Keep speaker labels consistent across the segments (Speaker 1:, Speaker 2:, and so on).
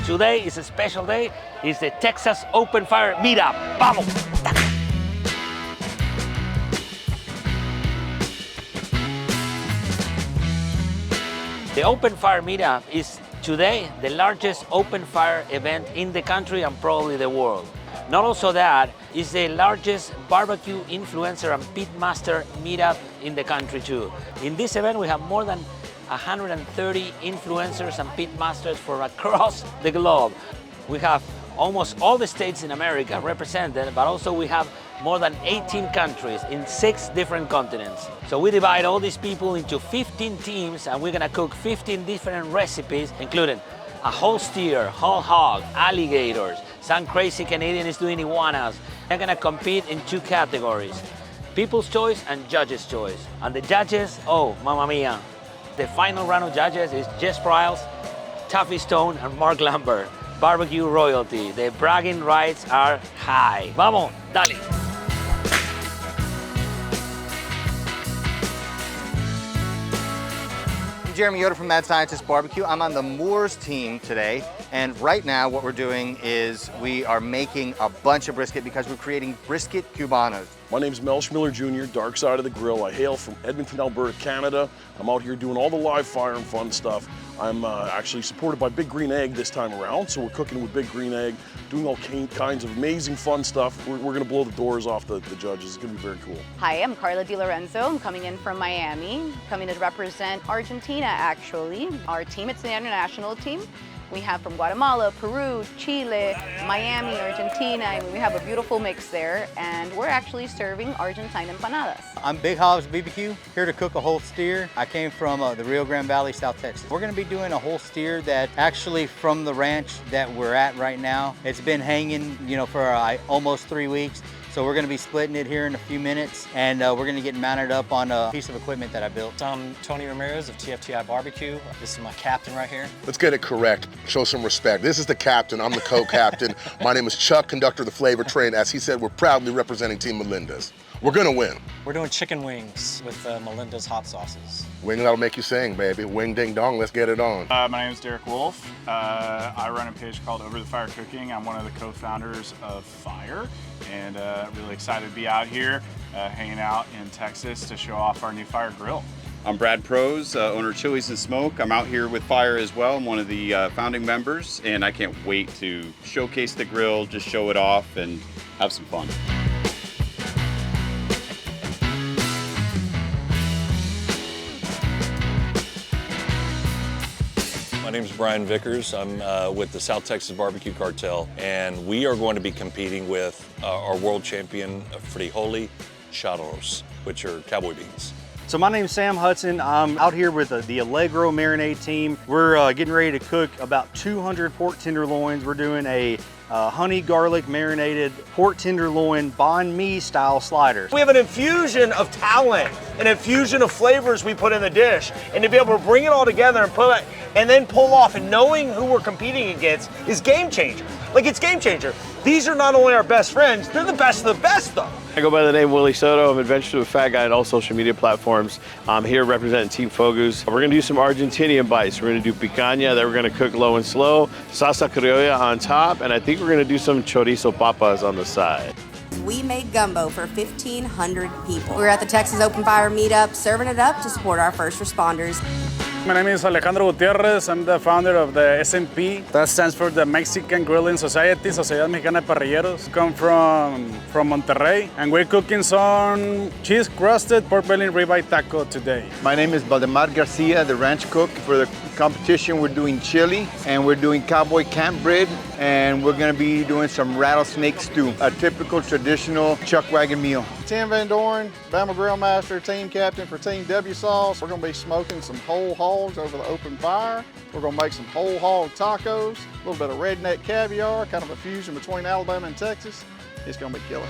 Speaker 1: Today is a special day. It's the Texas Open Fire Meetup. Vamos! The Open Fire Meetup is today the largest open fire event in the country and probably the world. Not also that, it's the largest barbecue influencer and pitmaster meetup in the country too. In this event we have more than 130 influencers and pitmasters from across the globe. We have almost all the states in America represented, but also we have more than 18 countries in 6 different continents. So we divide all these people into 15 teams and we're gonna cook 15 different recipes, including a whole steer, whole hog, alligators, some crazy Canadian is doing iguanas. They're gonna compete in 2 categories, people's choice and judges' choice. And the judges, oh, mamma mia. The final round of judges is Jess Pryles, Tuffy Stone, and Mark Lambert. Barbecue royalty. The bragging rights are high. Vamos, dale.
Speaker 2: I'm Jeremy Yoder from Mad Scientist Barbecue. I'm on the Moors team today, and right now what we're doing is we are making a bunch of brisket because we're creating brisket cubanos.
Speaker 3: My name's Mel Schmiller Jr., Dark Side of the Grill. I hail from Edmonton, Alberta, Canada. I'm out here doing all the live fire and fun stuff. I'm actually supported by Big Green Egg this time around, so we're cooking with Big Green Egg, doing all kinds of amazing fun stuff. We're gonna blow the doors off the judges. It's gonna be very cool.
Speaker 4: Hi, I'm Carla Di Lorenzo. I'm coming in from Miami, coming to represent Argentina, actually. Our team, it's the international team. We have from Guatemala, Peru, Chile, Miami, Argentina. I mean, we have a beautiful mix there, and we're actually serving Argentine empanadas.
Speaker 2: I'm Big Hobbs BBQ, here to cook a whole steer. I came from the Rio Grande Valley, South Texas. We're gonna be doing a whole steer that actually from the ranch that we're at right now. It's been hanging, you know, for almost 3 weeks. So we're gonna be splitting it here in a few minutes, and we're gonna get mounted up on a piece of equipment that I built.
Speaker 5: I'm Tony Ramirez of TFTI Barbecue. This is my captain right here.
Speaker 6: Let's get it correct, show some respect. This is the captain, I'm the co-captain. My name is Chuck, conductor of the flavor train. As he said, we're proudly representing Team Melendez. We're gonna win.
Speaker 5: We're doing chicken wings with Melinda's hot sauces.
Speaker 6: Wing that'll make you sing, baby. Wing ding dong, let's get it on.
Speaker 7: My name is Derek Wolf. I run a page called Over the Fire Cooking. I'm one of the co-founders of Fire, and really excited to be out here hanging out in Texas to show off our new Fire grill.
Speaker 8: I'm Brad Prose, owner of Chili's and Smoke. I'm out here with Fire as well. I'm one of the founding members, and I can't wait to showcase the grill, just show it off, and have some fun.
Speaker 9: My name is Brian Vickers. I'm with the South Texas Barbecue Cartel, and we are going to be competing with our world champion Frijoli Charros, which are cowboy beans.
Speaker 10: So my name is Sam Hudson. I'm out here with the Allegro Marinade team. We're getting ready to cook about 200 pork tenderloins. We're doing a honey garlic marinated pork tenderloin banh mi style slider.
Speaker 11: We have an infusion of talent, an infusion of flavors we put in the dish, and to be able to bring it all together and put it, and then pull off, and knowing who we're competing against is game changer. Like, it's game changer. These are not only our best friends, they're the best of the best though.
Speaker 12: I go by the name Willie Soto. I'm Adventure to a Fat Guy on all social media platforms. I'm here representing Team Fogus. We're gonna do some Argentinian bites. We're gonna do picanha that we're gonna cook low and slow, salsa criolla on top, and I think we're gonna do some chorizo papas on the side.
Speaker 13: We made gumbo for 1,500 people. We're at the Texas Open Fire Meetup, serving it up to support our first responders.
Speaker 7: My name is Alejandro Gutierrez. I'm the founder of the SMP. That stands for the Mexican Grilling Society, Sociedad Mexicana de Parrilleros. Come from Monterrey, and we're cooking some cheese crusted pork belly ribeye taco today.
Speaker 14: My name is Valdemar Garcia, the ranch cook. For the competition, we're doing chili, and we're doing cowboy camp bread, and we're gonna be doing some rattlesnake stew, a typical traditional chuck wagon meal.
Speaker 15: Tim Van Doren, Bama Grill Master, team captain for Team W Sauce. We're gonna be smoking some whole hogs over the open fire. We're gonna make some whole hog tacos, a little bit of redneck caviar, kind of a fusion between Alabama and Texas. It's gonna be killer.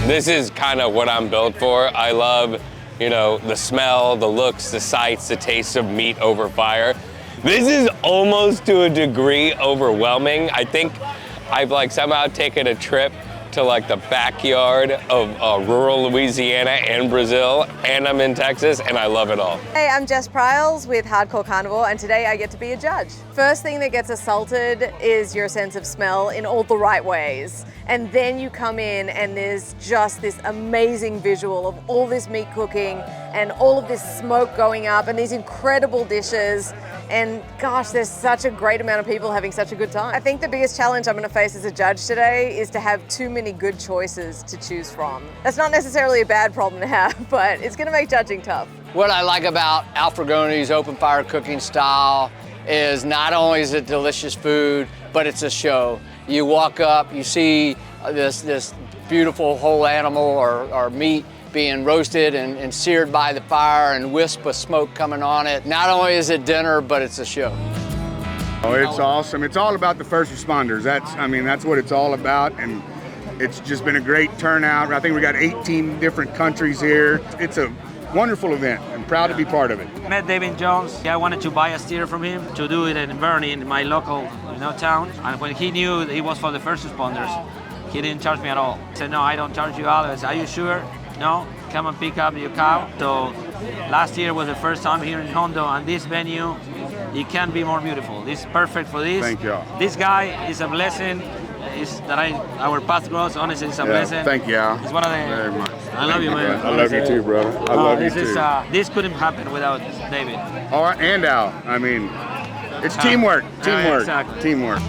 Speaker 16: This is kind of what I'm built for. I love, you know, the smell, the looks, the sights, the taste of meat over fire. This is almost to a degree overwhelming. I think I've like somehow taken a trip to like the backyard of rural Louisiana and Brazil, and I'm in Texas, and I love it all.
Speaker 17: Hey, I'm Jess Pryles with Hardcore Carnivore, and today I get to be a judge. First thing that gets assaulted is your sense of smell in all the right ways. And then you come in and there's just this amazing visual of all this meat cooking and all of this smoke going up and these incredible dishes. And gosh, there's such a great amount of people having such a good time. I think the biggest challenge I'm gonna face as a judge today is to have too many good choices to choose from. That's not necessarily a bad problem to have, but it's gonna make judging tough.
Speaker 18: What I like about Alfregoni's open fire cooking style is not only is it delicious food, but it's a show. You walk up, you see this beautiful whole animal or meat being roasted and seared by the fire and wisp of smoke coming on it. Not only is it dinner, but it's a show.
Speaker 19: Oh, it's awesome. It's all about the first responders. That's what it's all about, and it's just been a great turnout. I think we got 18 different countries here. It's a wonderful event. I'm proud to be part of it.
Speaker 1: Met David Jones. I wanted to buy a steer from him to do it in Bernie, in my local town. And when he knew it was for the first responders, he didn't charge me at all. He said, no, I don't charge you all. I said, are you sure? No, come and pick up your cow. So last year was the first time here in Hondo, and this venue, it can't be more beautiful. This is perfect for this.
Speaker 19: Thank you.
Speaker 1: This guy is a blessing. Our path grows, honestly, it's a blessing.
Speaker 19: Thank you, Al.
Speaker 1: It's one of the.
Speaker 19: Very much.
Speaker 1: I love you, man.
Speaker 19: I love you too, brother. I love you too.
Speaker 1: This couldn't happen without David.
Speaker 19: Oh, and Al. I mean, it's teamwork. Teamwork.
Speaker 1: Exactly.
Speaker 19: Teamwork.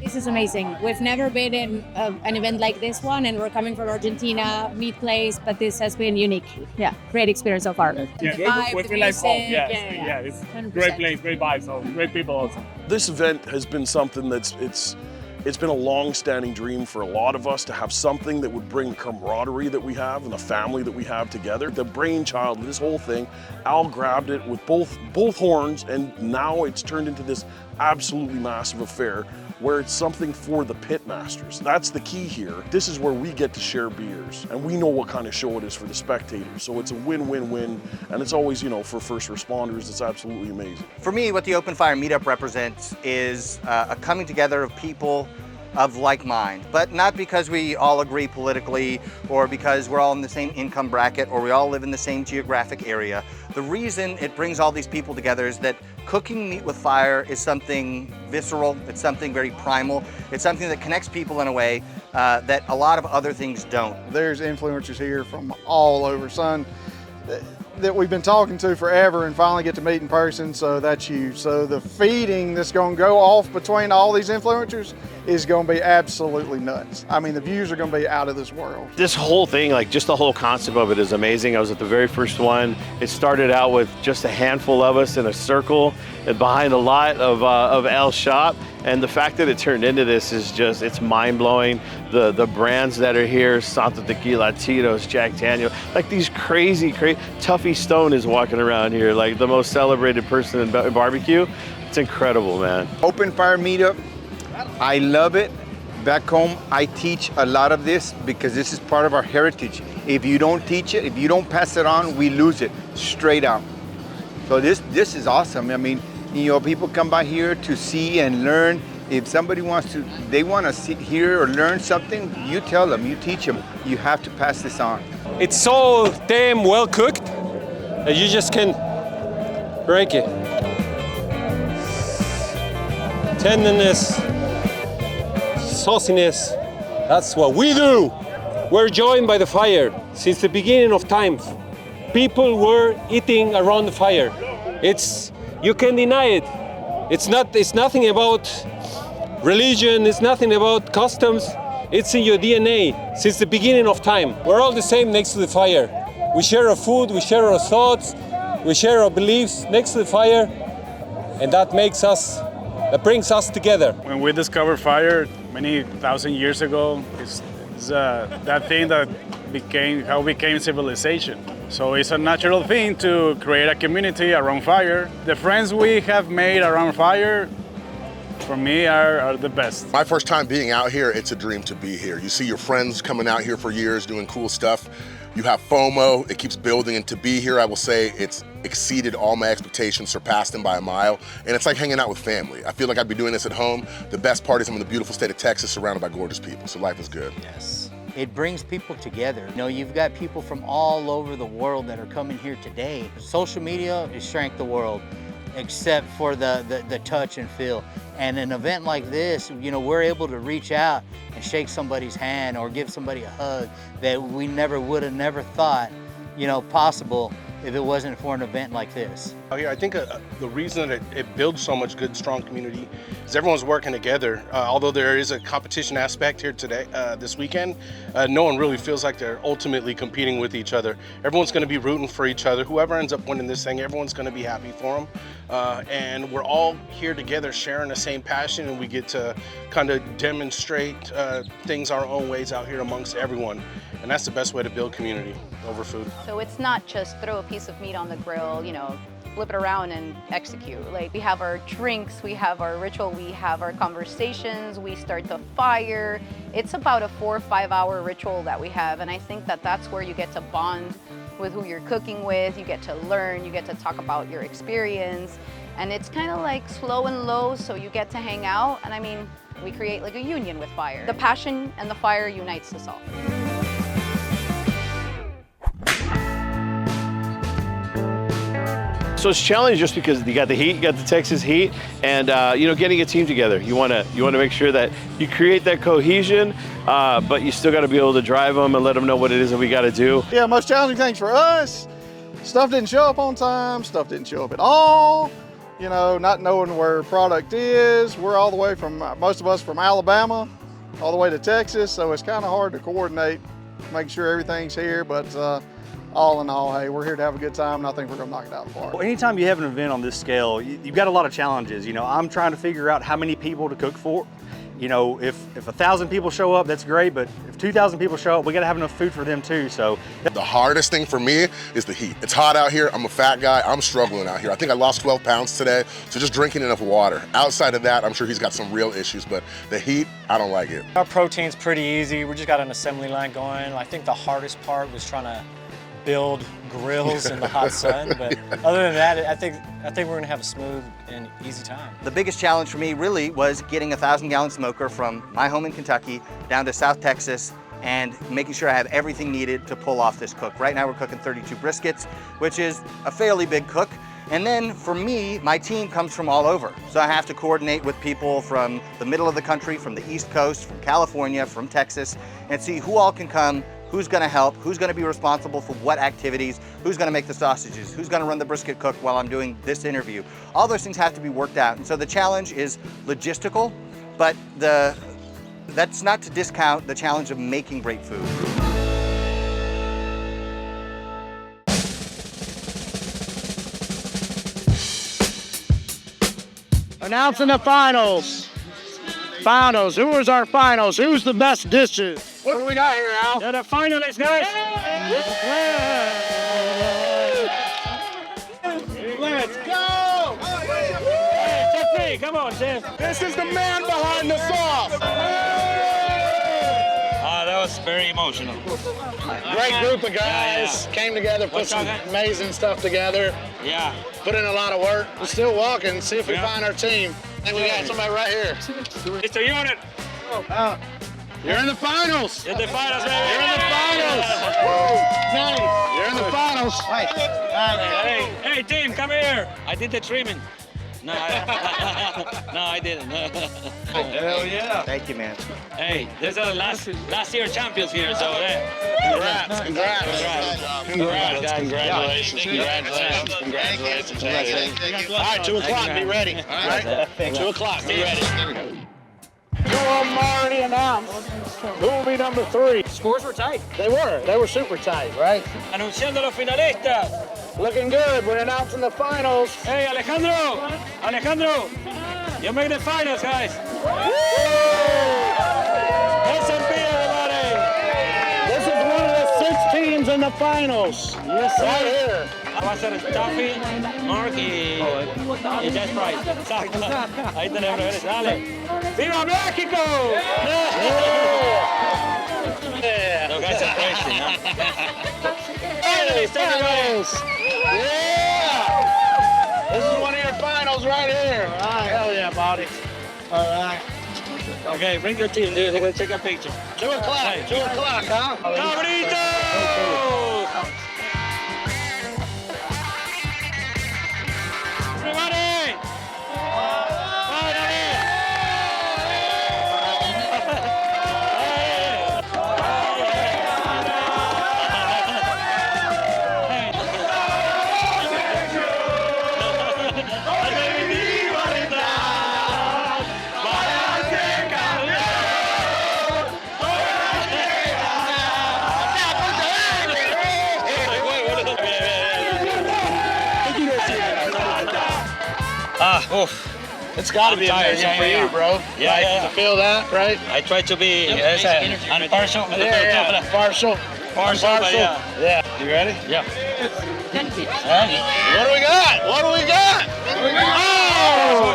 Speaker 20: This is amazing. We've never been in an event like this one, and we're coming from Argentina, meat place, but this has been unique. Yeah, great experience so far.
Speaker 21: Yeah, we feel like home. Yeah, it's
Speaker 20: 100%.
Speaker 21: Great place, great vibes, so great people also.
Speaker 3: This event has been something that's it's been a long-standing dream for a lot of us to have something that would bring the camaraderie that we have and the family that we have together. The brainchild of this whole thing, Al grabbed it with both horns, and now it's turned into this absolutely massive affair where it's something for the Pitmasters. That's the key here. This is where we get to share beers, and we know what kind of show it is for the spectators. So it's a win-win-win, and it's always, for first responders, it's absolutely amazing.
Speaker 2: For me, what the Open Fire Meetup represents is a coming together of people of like mind, but not because we all agree politically or because we're all in the same income bracket or we all live in the same geographic area. The reason it brings all these people together is that cooking meat with fire is something visceral, it's something very primal, it's something that connects people in a way that a lot of other things don't.
Speaker 15: There's influencers here from all over, son, that we've been talking to forever and finally get to meet in person, so that's you. So the feeding that's gonna go off between all these influencers is gonna be absolutely nuts. I mean, the views are gonna be out of this world.
Speaker 12: This whole thing, just the whole concept of it is amazing. I was at the very first one. It started out with just a handful of us in a circle and behind a lot of Al's shop. And the fact that it turned into this is just, it's mind-blowing. The brands that are here, Santa Tequila, Tito's, Jack Daniel, these crazy, Tuffy Stone is walking around here, the most celebrated person in barbecue. It's incredible, man.
Speaker 14: Open Fire Meetup, I love it. Back home, I teach a lot of this because this is part of our heritage. If you don't teach it, if you don't pass it on, we lose it, straight out. So this is awesome. I mean, people come by here to see and learn. If somebody they want to hear or learn something, you tell them, you teach them. You have to pass this on.
Speaker 22: It's so damn well cooked that you just can't break it. Tenderness, sauciness, that's what we do. We're joined by the fire since the beginning of time. People were eating around the fire. You can't deny it. It's nothing about religion, it's nothing about customs. It's in your DNA since the beginning of time. We're all the same next to the fire. We share our food, we share our thoughts, we share our beliefs next to the fire, and that brings us together.
Speaker 7: When we discovered fire many thousand years ago, it's that thing that became civilization. So it's a natural thing to create a community around fire. The friends we have made around fire, for me, are the best.
Speaker 6: My first time being out here, it's a dream to be here. You see your friends coming out here for years doing cool stuff. You have FOMO, it keeps building, and to be here, I will say it's exceeded all my expectations, surpassed them by a mile, and it's like hanging out with family. I feel like I'd be doing this at home. The best part is I'm in the beautiful state of Texas, surrounded by gorgeous people, so life is good.
Speaker 2: Yes. It brings people together. You know, you've got people from all over the world that are coming here today. Social media has shrank the world, except for the touch and feel. And an event like this, you know, we're able to reach out and shake somebody's hand or give somebody a hug that we never would have never thought, you know, possible if it wasn't for an event like this.
Speaker 4: I think the reason that it builds so much good, strong community is everyone's working together. Although there is a competition aspect here today, this weekend, no one really feels like they're ultimately competing with each other. Everyone's going to be rooting for each other. Whoever ends up winning this thing, everyone's going to be happy for them. And we're all here together sharing the same passion, and we get to kind of demonstrate things our own ways out here amongst everyone. And that's the best way to build community over food.
Speaker 5: So it's not just throw a piece of meat on the grill, you know, flip it around and execute. Like, we have our drinks, we have our ritual, we have our conversations, we start the fire. It's about a 4 or 5 hour ritual that we have, and I think that that's where you get to bond with who you're cooking with, you get to learn, you get to talk about your experience, and it's kind of like slow and low, so you get to hang out, and I mean, we create like a union with fire. The passion and the fire unites us all.
Speaker 12: So it's challenging just because you got the heat, you got the Texas heat, and you know, getting a team together. You want to make sure that you create that cohesion, but you still got to be able to drive them and let them know what it is that we got to do.
Speaker 15: Yeah, most challenging things for us, stuff didn't show up on time, stuff didn't show up at all. You know, not knowing where product is. We're all the way from, most of us from Alabama, all the way to Texas, so it's kind of hard to coordinate, making sure everything's here, but all in all, hey, we're here to have a good time, and I think we're gonna knock it out of the park.
Speaker 10: Well, anytime you have an event on this scale, you've got a lot of challenges. You know, I'm trying to figure out how many people to cook for. You know, if 1,000 people show up, that's great, but if 2,000 people show up, we gotta have enough food for them too, so.
Speaker 6: The hardest thing for me is the heat. It's hot out here, I'm a fat guy, I'm struggling out here. I think I lost 12 pounds today, so just drinking enough water. Outside of that, I'm sure he's got some real issues, but the heat, I don't like it.
Speaker 23: Our protein's pretty easy. We just got an assembly line going. I think the hardest part was trying to build grills in the hot sun, but other than that, I think we're gonna have a smooth and easy time.
Speaker 24: The biggest challenge for me really was getting a 1,000-gallon smoker from my home in Kentucky down to South Texas and making sure I have everything needed to pull off this cook. Right now we're cooking 32 briskets, which is a fairly big cook. And then for me, my team comes from all over. So I have to coordinate with people from the middle of the country, from the East Coast, from California, from Texas, and see who all can come, who's gonna help, who's gonna be responsible for what activities, who's gonna make the sausages, who's gonna run the brisket cook while I'm doing this interview. All those things have to be worked out. And so the challenge is logistical, but that's not to discount the challenge of making great food.
Speaker 25: Announcing the finals. Finals, who is our finals? Who's the best dishes? What do we got here, Al? They're the finalists, guys. Let's go! Hey, come on, Chef. This is the man behind the sauce.
Speaker 26: That was very emotional.
Speaker 25: Great group of guys. Came together, put some amazing stuff together.
Speaker 26: Yeah.
Speaker 25: Put in a lot of work. We're still walking, see if we find our team. I think we got somebody right here.
Speaker 26: It's a unit.
Speaker 25: You're in the finals.
Speaker 26: In the finals, baby.
Speaker 25: You're in the finals. Nice. You're in the finals.
Speaker 26: Hey, team, come here. I did the trimming. No, I didn't.
Speaker 24: Hell yeah. Thank you, man.
Speaker 26: Hey, there's a last year champions here, so
Speaker 25: Congrats.
Speaker 26: Congratulations.
Speaker 25: All right, 2 o'clock, be ready. All right, 2 o'clock, be ready. You already announced who will be number 3.
Speaker 26: Scores were tight.
Speaker 25: They were super tight, right?
Speaker 26: Anunciando los finalistas.
Speaker 25: Looking good, we're announcing the finals.
Speaker 26: Hey, Alejandro, you made the finals, guys.
Speaker 25: S&P, everybody. This is one of the 6 teams in the finals. Yes, sir. Right here.
Speaker 26: Va a ser Taffy, Mark y Jazz Price. Exacto. Ahí tenemos, dale. ¡Viva México! Yeah. Those guys are crazy, huh?
Speaker 25: Finals! Yeah! This is one of your finals right here. All right. Hell yeah, buddy. All right.
Speaker 26: Okay, bring your team, dude. They're gonna take a picture.
Speaker 25: 2 o'clock. 2 o'clock, huh?
Speaker 26: Cabritos! Everybody!
Speaker 25: It's got to be amazing for you, bro.
Speaker 26: Yeah.
Speaker 25: To feel that, right?
Speaker 26: I try to be impartial.
Speaker 25: Partial.
Speaker 26: But
Speaker 25: Yeah. You ready?
Speaker 26: Yeah.
Speaker 25: What do we got? What do we got? Oh!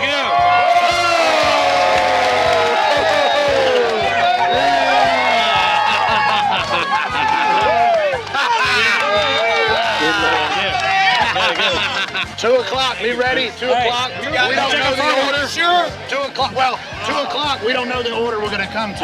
Speaker 25: 2 o'clock, be ready. 2 o'clock. We don't know the order. Sure. 2 o'clock. Well, 2 o'clock. We don't know the order we're going to come to.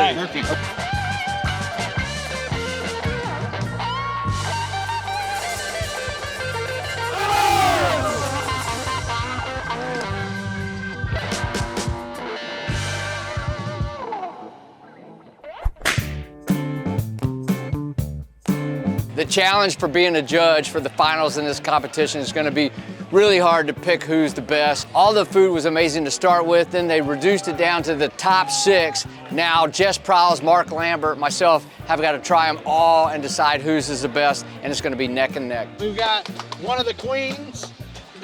Speaker 18: The challenge for being a judge for the finals in this competition is going to be really hard to pick who's the best. All the food was amazing to start with, then they reduced it down to the top 6. Now Jess Prowse, Mark Lambert, myself have got to try them all and decide whose is the best, and it's going to be neck and neck.
Speaker 25: We've got one of the queens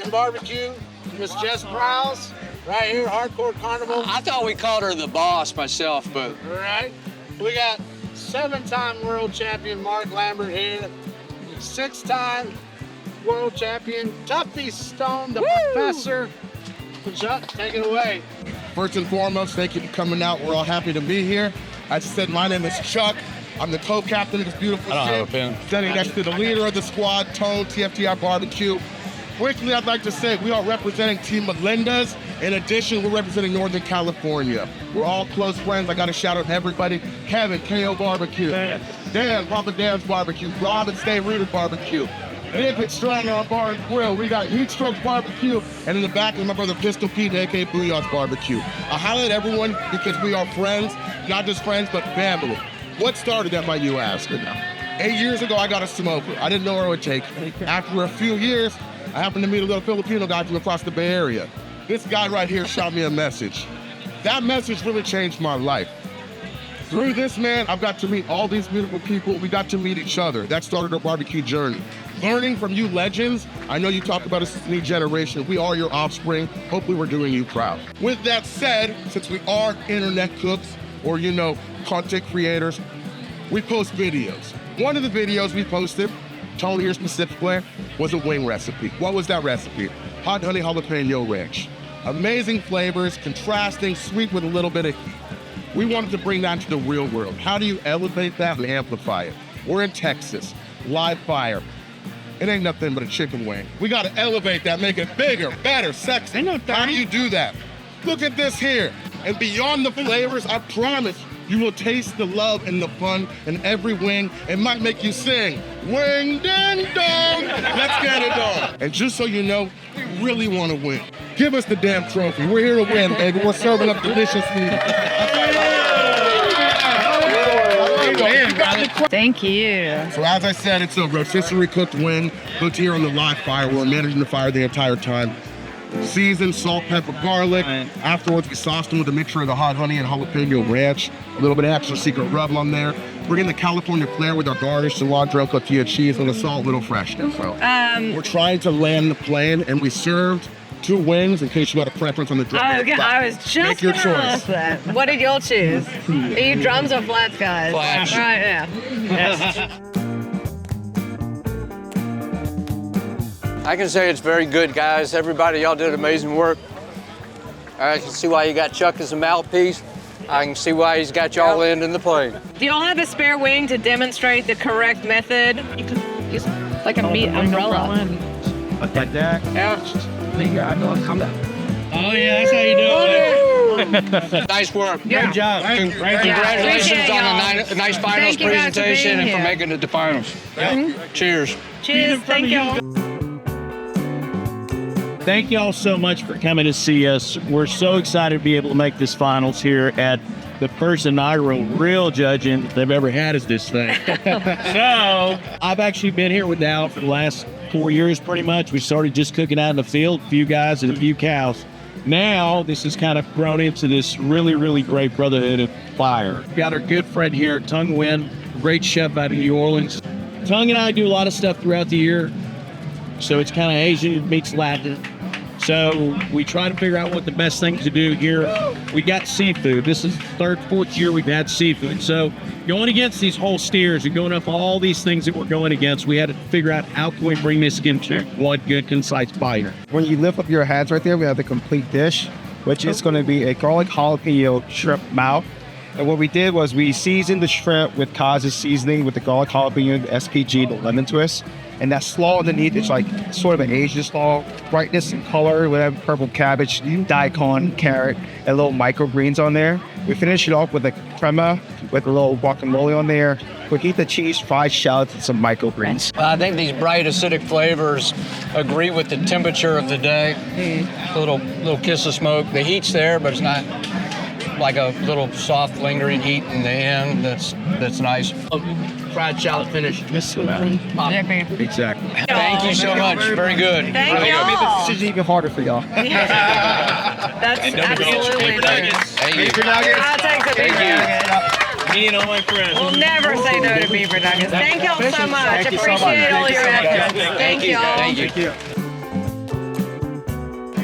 Speaker 25: in barbecue, Miss Jess Prowse, right here, Hardcore Carnival.
Speaker 18: I thought we called her the boss myself, but...
Speaker 25: All right. We got 7-time world champion Mark Lambert here, 6-time world champion Tuffy Stone, the professor. Chuck, take it away.
Speaker 8: First and foremost, thank you for coming out. We're all happy to be here. I said my name is Chuck. I'm the co-captain of this beautiful team. Standing next to the leader of the squad, Tone, TFTI Barbecue. Quickly, I'd like to say we are representing Team Melinda's. In addition, we're representing Northern California. We're all close friends. I got to shout out to everybody. Kevin, KO Barbecue. Dan, Papa Dan's Barbecue. Rob and Stay Rooted Barbecue. Nick and Stranger on Bar and Grill. We got Heat Stroke Barbecue. And in the back is my brother Pistol Pete, a.k.a. Booyah's Barbecue. I highlight everyone because we are friends, not just friends, but family. What started that, might you ask? 8 years ago, I got a smoker. I didn't know where it would take. After a few years, I happened to meet a little Filipino guy from across the Bay Area. This guy right here shot me a message. That message really changed my life. Through this man, I've got to meet all these beautiful people. We got to meet each other. That started our barbecue journey. Learning from you legends, I know you talk about us as a new generation. We are your offspring. Hopefully we're doing you proud. With that said, since we are internet cooks or, content creators, we post videos. One of the videos we posted, Tony here specifically, was a wing recipe. What was that recipe? Hot honey jalapeno ranch. Amazing flavors, contrasting, sweet with a little bit of heat. We wanted to bring that to the real world. How do you elevate that and amplify it? We're in Texas, live fire. It ain't nothing but a chicken wing. We gotta elevate that, make it bigger, better, sexy. How do you do that? Look at this here. And beyond the flavors, I promise you will taste the love and the fun in every wing. It might make you sing, wing ding dong. Let's get it on. And just so you know, we really want to win. Give us the damn trophy. We're here to win, baby. We're serving up delicious food.
Speaker 9: Thank you.
Speaker 8: So as I said, it's a rotisserie cooked wing, cooked here on the live fire. We're managing the fire the entire time. Seasoned, salt, pepper, garlic. Afterwards, we sauced them with a mixture of the hot honey and jalapeno ranch. A little bit of extra secret rub on there. We're getting the California flair with our garnish, cilantro, tortilla cheese, and a salt, little freshness. So we're trying to land the plane, and we served 2 wings in case you had a preference on the drum.
Speaker 9: Okay, I was just
Speaker 8: Make your
Speaker 9: gonna
Speaker 8: choice.
Speaker 9: ask that. What did y'all choose? Are you drums or flats, guys?
Speaker 18: Flats.
Speaker 9: All right, yeah. Yes.
Speaker 18: I can say it's very good, guys. Everybody, y'all did amazing work. I can see why you got Chuck as a mouthpiece. I can see why he's got y'all landing the plane.
Speaker 9: Do y'all have a spare wing to demonstrate the correct method? You can use like a meat umbrella.
Speaker 10: Like that?
Speaker 9: Yeah.
Speaker 25: Oh yeah, that's how you do it.
Speaker 18: Nice work.
Speaker 25: Great job.
Speaker 18: Congratulations on a nice finals
Speaker 9: Thank you guys for being
Speaker 18: presentation and for
Speaker 9: here.
Speaker 18: making it to finals. Cheers.
Speaker 9: Cheers. Thank y'all.
Speaker 21: Thank y'all so much for coming to see us. We're so excited to be able to make this finals here at the first inaugural real judging they've ever had is this thing. So I've actually been here with Al for the last 4 years pretty much. We started just cooking out in the field, a few guys and a few cows. Now this has kind of grown into this really, really great brotherhood of fire. We got our good friend here, Tung Nguyen, great chef out of New Orleans. Tung and I do a lot of stuff throughout the year. So it's kind of Asian meets Latin. So we try to figure out what the best thing to do here. We got seafood. This is the third, fourth year we've had seafood. So going against these whole steers and going up all these things that we're going against, we had to figure out how can we bring this into one good, concise bite.
Speaker 1: When you lift up your hands right there, we have the complete dish, which is going to be a garlic jalapeno shrimp mouth. And what we did was we seasoned the shrimp with Kaz's seasoning with the garlic jalapeno, the SPG, the lemon twist. And that slaw underneath, it's like sort of an Asian slaw, brightness and color. We have purple cabbage, daikon, carrot, and little microgreens on there. We finish it off with a crema with a little guacamole on there. Fajita cheese, fried shallots, and some microgreens.
Speaker 18: I think these bright acidic flavors agree with the temperature of the day. A little kiss of smoke. The heat's there, but it's not like a little soft lingering heat in the end. That's nice.
Speaker 1: Fried shallot finish. Exactly.
Speaker 18: Thank you so much. Very good.
Speaker 9: Thank
Speaker 18: Really
Speaker 9: y'all.
Speaker 1: This is even harder for y'all.
Speaker 9: That's absolutely nice.
Speaker 18: Thank you.
Speaker 9: I'll take the beaver nuggets.
Speaker 21: Me and all my friends.
Speaker 9: We'll never say no to beaver nuggets. Thank y'all so much.
Speaker 1: Thank you so much.
Speaker 9: Appreciate all your efforts.
Speaker 21: Thank you.
Speaker 9: Thank y'all.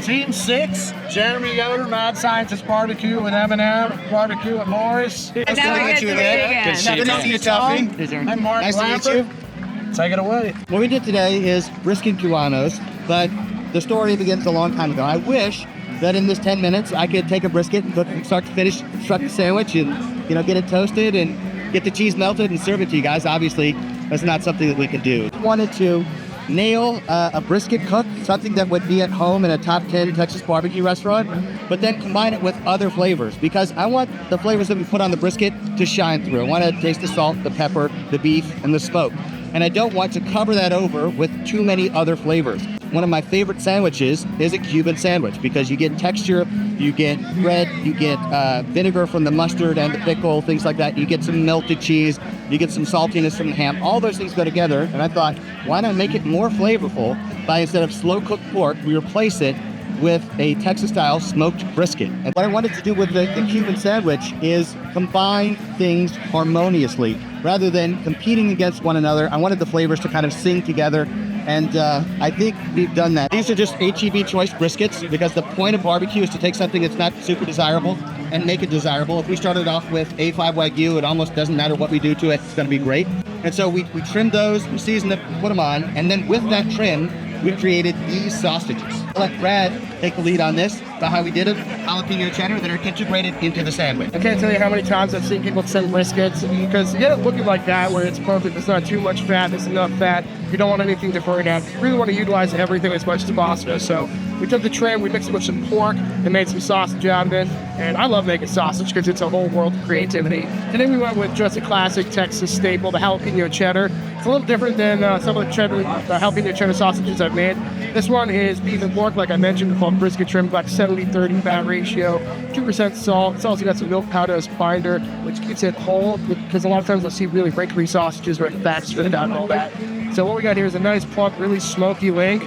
Speaker 25: Team 6, Jeremy Yoder, Mad Scientist Barbecue with M&M, Barbecue with Morris.
Speaker 9: And now we get to meet again.
Speaker 25: Good to see you, Tuffy. I'm Mark
Speaker 1: Nice to meet
Speaker 25: Lambert. Take it away.
Speaker 1: What we did today is brisket cubanos, but the story begins a long time ago. I wish that in this 10 minutes I could take a brisket and cook from start to finish, construct a sandwich and get it toasted and get the cheese melted and serve it to you guys. Obviously, that's not something that we can do. I wanted to nail a brisket cook, something that would be at home in a top 10 Texas barbecue restaurant, but then combine it with other flavors because I want the flavors that we put on the brisket to shine through. I want to taste the salt, the pepper, the beef, and the smoke. And I don't want to cover that over with too many other flavors. One of my favorite sandwiches is a Cuban sandwich because you get texture, you get bread, you get vinegar from the mustard and the pickle, things like that. You get some melted cheese, you get some saltiness from the ham. All those things go together. And I thought, why not make it more flavorful by instead of slow-cooked pork, we replace it with a Texas-style smoked brisket. And what I wanted to do with the Cuban sandwich is combine things harmoniously. Rather than competing against one another, I wanted the flavors to kind of sing together. And I think we've done that. These are just HEB choice briskets because the point of barbecue is to take something that's not super desirable and make it desirable. If we started off with A5 Wagyu, it almost doesn't matter what we do to it, it's gonna be great. And so we trimmed those, we seasoned it, put them on, and then with that trim, we created these sausages. I'll let Brad take the lead on this, about how we did it. Jalapeno cheddar that are integrated into the sandwich.
Speaker 25: I can't tell you how many times I've seen people send briskets because you get it looking like that where it's perfect. It's not too much fat. There's enough fat. You don't want anything to burn out. You really want to utilize everything as much as possible. So we took the trim, we mixed it with some pork, and made some sausage out of it. And I love making sausage because it's a whole world of creativity. And then we went with just a classic Texas staple, the jalapeno cheddar. It's a little different than some of the jalapeno cheddar sausages I've made. This one is beef and pork, like I mentioned, called brisket trim, about 70-30 fat ratio, 2% salt. It's also got some milk powder as binder, which keeps it whole, because a lot of times I'll see really wrinkly sausages where the fat's stripped out and all that. So what we got here is a nice plump, really smoky link.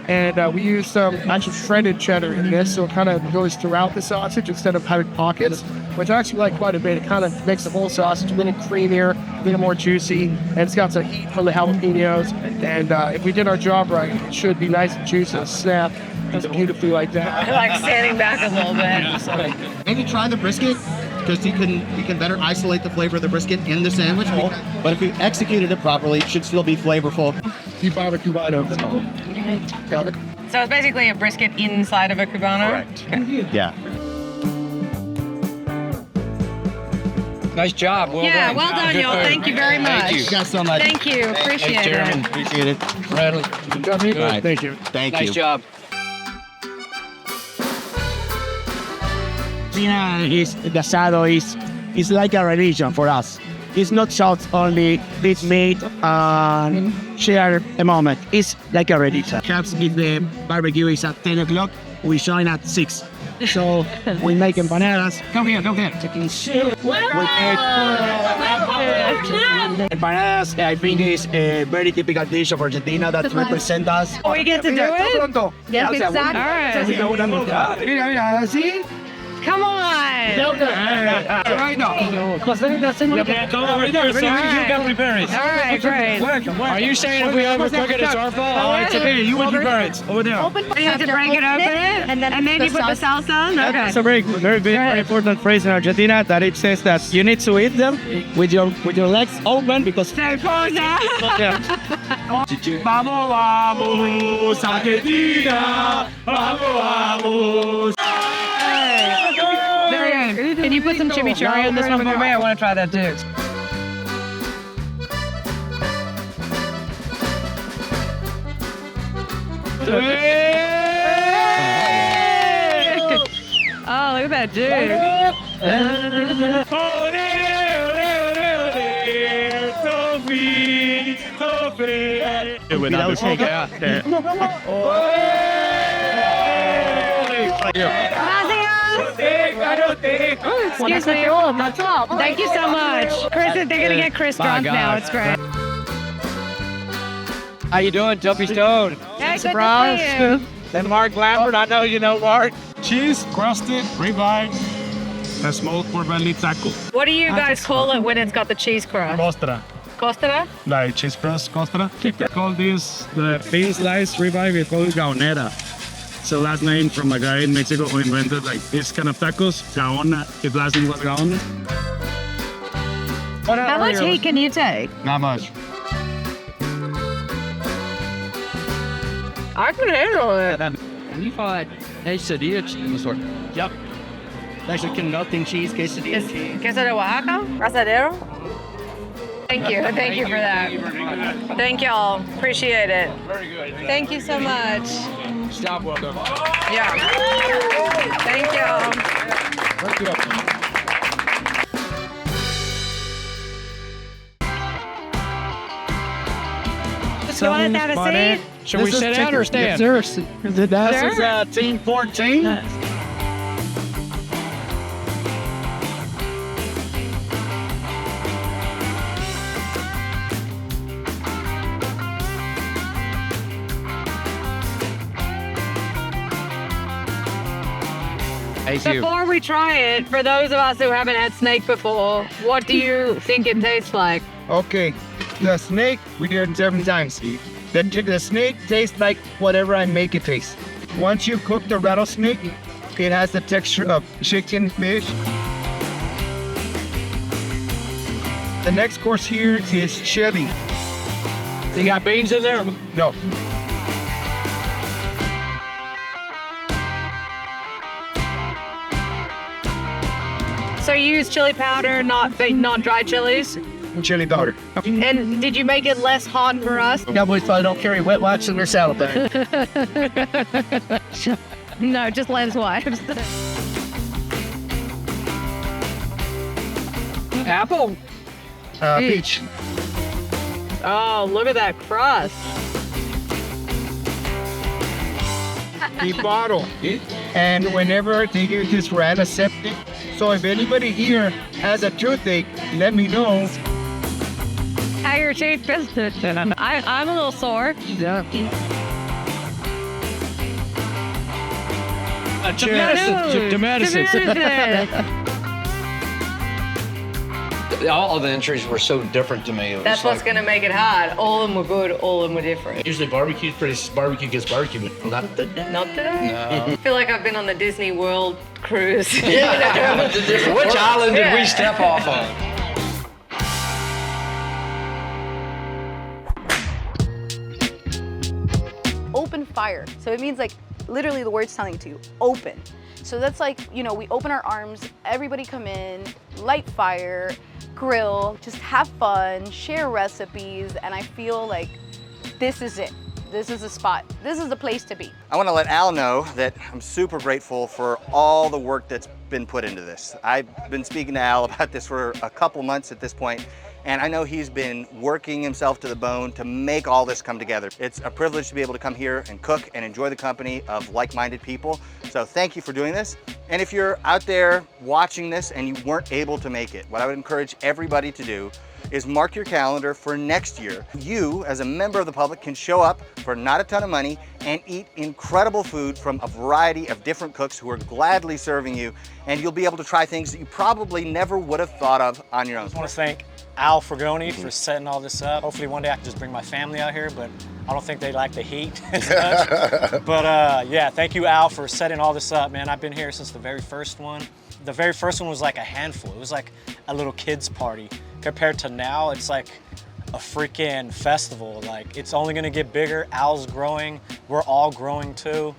Speaker 25: And we use some actual shredded cheddar in this, so it kind of goes throughout the sausage instead of having pockets, which I actually like quite a bit. It kind of makes the whole sausage a little creamier, a little more juicy, and it's got some heat from the jalapenos. And if we did our job right, it should be nice and juicy and snap. Does beautifully like that.
Speaker 9: I like standing back a little bit.
Speaker 1: Maybe try the brisket because you can better isolate the flavor of the brisket in the sandwich. But if you executed it properly, it should still be flavorful.
Speaker 25: You barbecue right over.
Speaker 9: So it's basically a brisket inside of a cubano?
Speaker 1: Correct. Okay. Yeah.
Speaker 18: Nice job. Well done.
Speaker 9: Well done, y'all. Thank you very much.
Speaker 1: Thank you guys so much.
Speaker 9: Thank you. Appreciate
Speaker 18: Thanks, Jeremy.
Speaker 9: it.
Speaker 1: Appreciate it.
Speaker 18: Bradley.
Speaker 25: Good job,
Speaker 1: Right.
Speaker 25: Thank you.
Speaker 1: Thank
Speaker 18: Nice
Speaker 1: you.
Speaker 18: job.
Speaker 21: Argentina is the asado is like a religion for us. It's not just only eat meat and share a moment. It's like a religion. Perhaps if the barbecue is at 10 o'clock, we join at 6. So we make empanadas. Come here. Empanadas, I think, is a very typical dish of Argentina that represents us.
Speaker 9: Oh, we get to do it? Yes, exactly. All right.
Speaker 21: Mira, ¿sí?
Speaker 9: Come on.
Speaker 21: Right now.
Speaker 26: You can prepare it.
Speaker 9: All right, great.
Speaker 26: Are you saying if we overcook it, it's our fault? Oh, it's okay. You will prepare it over there.
Speaker 9: You have to break it open, and then you put the salsa on? Okay.
Speaker 21: It's a very important phrase in Argentina that it says that you need to eat them with your legs open because
Speaker 9: Vamos,
Speaker 21: vamos, Argentina, vamos.
Speaker 9: Very good. Can you put some chimichurri on this one for me? I want to try that too. Oh, look at that dude. Excuse me. Thank you so much. Chris, they're gonna get Chris drunk now. It's great.
Speaker 21: How you doing, Dumpy Stone?
Speaker 9: Hey, good to see you.
Speaker 21: Then Mark Lambert, I know you know Mark.
Speaker 7: Cheese, crusted, ribeye, a smoked pork belly taco.
Speaker 9: What do you guys call it when it's got the cheese crust?
Speaker 7: Costra.
Speaker 9: Costra?
Speaker 7: Like cheese crust, costra. We call this the thin sliced ribeye, we call it gaonera. So last name from a guy in Mexico who invented like this kind of tacos, gaona. His last name was gaona.
Speaker 9: How much heat can you take?
Speaker 7: Not much.
Speaker 9: I can handle it.
Speaker 21: You find quesadilla cheese or yep. Actually, nothing cheese quesadilla cheese.
Speaker 9: Queso de Oaxaca? Asadero? Thank you for that. Thank y'all. Appreciate it.
Speaker 21: Very good.
Speaker 9: Thank you so much.
Speaker 21: Job well done.
Speaker 9: Yeah. Thank y'all.
Speaker 21: Thank you.
Speaker 9: You want to have a seat?
Speaker 21: Should we sit down or stand? Yes, sir. This is team 14.
Speaker 9: Before we try it, for those of us who haven't had snake before, what do you think it tastes like?
Speaker 21: Okay, the snake, we did it 7 times. The snake tastes like whatever I make it taste. Once you cook the rattlesnake, it has the texture of chicken, fish. The next course here is chili. You got beans in there? No.
Speaker 9: So you use chili powder, not dry chilies?
Speaker 21: Chili powder.
Speaker 9: And did you make it less hot for us?
Speaker 21: Cowboys probably don't carry wet wipes in their salad bag.
Speaker 9: No, just lens wipes.
Speaker 21: Apple. Peach.
Speaker 9: Oh, look at that crust.
Speaker 21: The bottle. And whenever they use this for antiseptic, so if anybody here has a toothache, let me know.
Speaker 9: How your teeth feel? I'm a little sore.
Speaker 21: Yeah.
Speaker 26: To medicine. All the entries were so different to me. It was
Speaker 9: That's what's gonna make it hard. All of them were good, all of them were different.
Speaker 26: Usually barbecue gets barbecue, but not today.
Speaker 9: Not today?
Speaker 26: No.
Speaker 9: I feel like I've been on the Disney World cruise.
Speaker 26: Yeah. Which island did we step off on?
Speaker 5: Open fire. So it means like literally the word's telling to you, open. So that's like, you know, we open our arms, everybody come in, light fire, grill, just have fun, share recipes, and I feel like this is it. This is the spot. This is the place to be.
Speaker 24: I want to let Al know that I'm super grateful for all the work that's been put into this. I've been speaking to Al about this for a couple months at this point, and I know he's been working himself to the bone to make all this come together. It's a privilege to be able to come here and cook and enjoy the company of like-minded people. So thank you for doing this. And if you're out there watching this and you weren't able to make it, what I would encourage everybody to do is mark your calendar for next year. You, as a member of the public, can show up for not a ton of money and eat incredible food from a variety of different cooks who are gladly serving you, and you'll be able to try things that you probably never would have thought of on your own.
Speaker 23: I want to thank Al Frugoni for setting all this up. Hopefully one day I can just bring my family out here, but I don't think they like the heat as much. But yeah, thank you, Al, for setting all this up, man. I've been here since the very first one. The very first one was like a handful. It was like a little kids party. Compared to now, it's like a freaking festival. Like, it's only gonna get bigger. Al's growing, we're all growing too.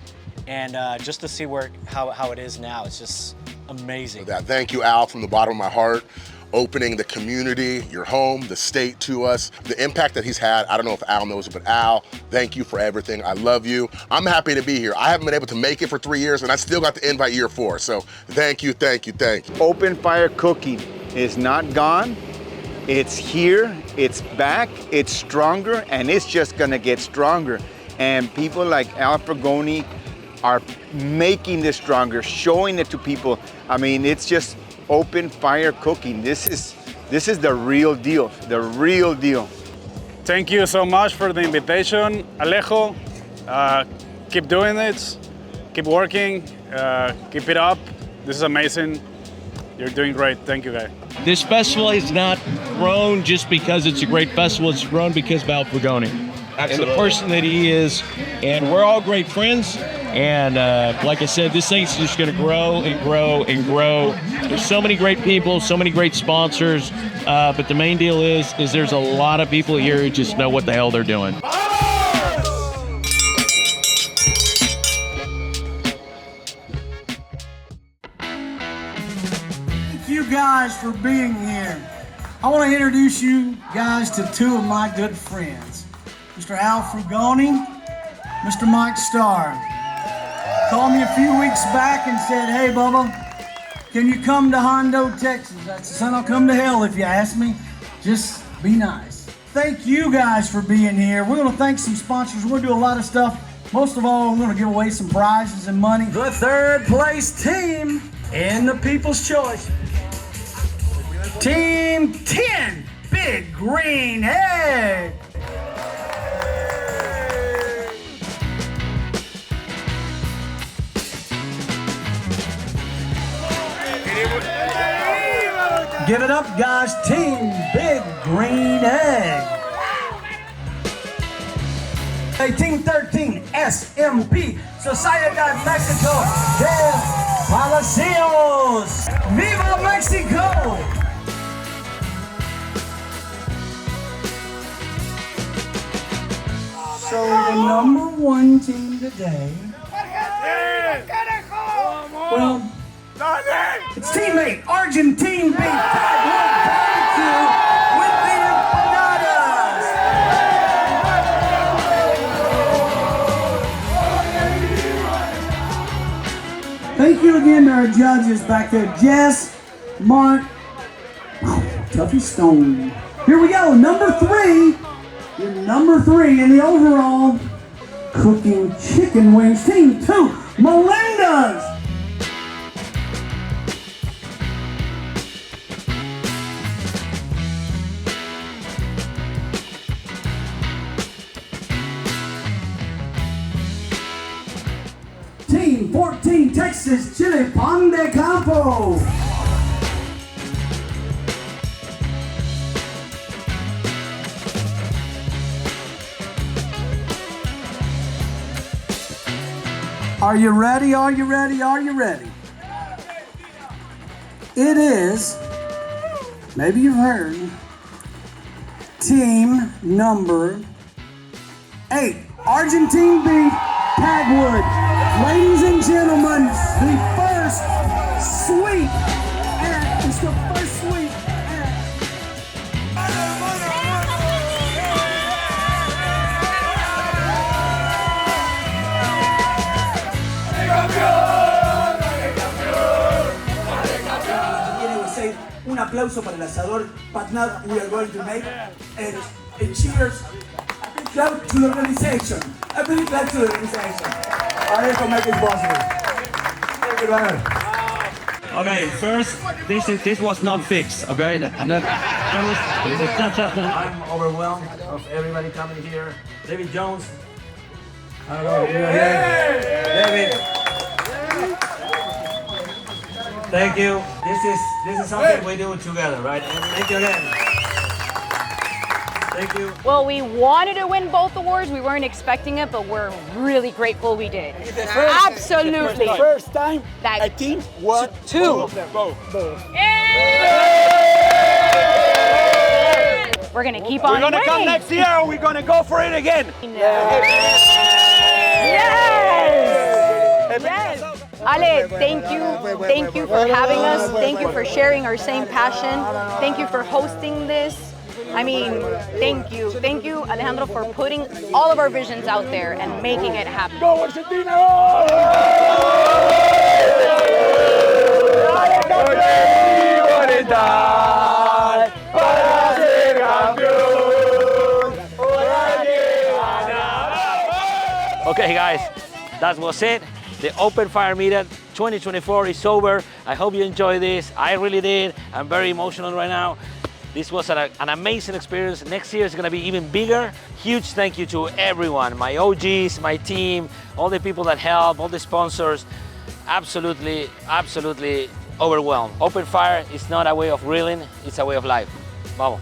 Speaker 23: And just to see how it is now, it's just amazing.
Speaker 6: Thank you, Al, from the bottom of my heart. Opening the community, your home, the state to us. The impact that he's had, I don't know if Al knows it, but Al, thank you for everything. I love you. I'm happy to be here. I haven't been able to make it for 3 years, and I still got the invite year 4. So thank you, thank you, thank you.
Speaker 14: Open fire cooking is not gone. It's here, it's back, it's stronger, and it's just gonna get stronger. And people like Al Frugoni are making this stronger, showing it to people. I mean, it's just open fire cooking. This is the real deal, the real deal.
Speaker 7: Thank you so much for the invitation, Alejo. Keep doing it, keep working, keep it up. This is amazing. You're doing great. Thank you, guys.
Speaker 21: This festival is not grown just because it's a great festival. It's grown because of Al Frugoni and the person that he is. And we're all great friends. And like I said, this thing's just going to grow and grow and grow. There's so many great people, so many great sponsors. But the main deal is there's a lot of people here who just know what the hell they're doing.
Speaker 11: Guys for being here. I want to introduce you guys to 2 of my good friends, Mr. Al Frugoni, Mr. Mike Starr. Called me a few weeks back and said, hey Bubba, can you come to Hondo, Texas? I said, I'll come to hell if you ask me. Just be nice. Thank you guys for being here. We're going to thank some sponsors. We're going to do a lot of stuff. Most of all, we're going to give away some prizes and money. The 3rd place team in the People's Choice. Team 10, Big Green Egg. Give it up, guys. Team Big Green Egg. Hey, Team 13, SMP, Sociedad Mexico de Palacios. Viva Mexico! So the number 1 team today, well, it's Team 8, Argentine beef BBQ with the empanadas. Thank you again to our judges back there, Jess, Mark, Tuffy Stone. Here we go, number 3. Your number 3 in the overall cooking chicken wings. Team 2, Melinda's. Team 14, Texas Chili Pan de Campo. Are you ready? Are you ready? Are you ready? It is, maybe you've heard, team number 8, Argentine beef, Tagwood. Ladies and gentlemen, the first sweet act. It's the first sweet Un aplauso para el asador, but now we are going to make a cheers. A big clap to the organization. A big clap to the organization. I have to make it possible. Thank you, brother.
Speaker 26: Okay, first, this was not fixed, okay? I'm overwhelmed of everybody coming here. David Jones. I don't know if you're here. David. Thank you. This is something we do together, right? And thank you again. Thank you.
Speaker 5: Well, we wanted to win both awards. We weren't expecting it, but we're really grateful we did. Absolutely.
Speaker 11: First time
Speaker 5: that
Speaker 11: a team won
Speaker 5: two.
Speaker 11: Both.
Speaker 5: We're gonna keep on
Speaker 26: We're gonna
Speaker 5: winning.
Speaker 26: come next year and we're gonna go for it again.
Speaker 5: Yes! Ale, thank you for having us. Thank you for sharing our same passion. Thank you for hosting this. I mean, thank you, Alejandro, for putting all of our visions out there and making it happen.
Speaker 11: Go Argentina!
Speaker 26: Okay, guys, that was it. The Open Fire Meetup 2024 is over. I hope you enjoyed this. I really did. I'm very emotional right now. This was an amazing experience. Next year is going to be even bigger. Huge thank you to everyone, my OGs, my team, all the people that help, all the sponsors. Absolutely overwhelmed. Open Fire is not a way of grilling, it's a way of life. Vamos.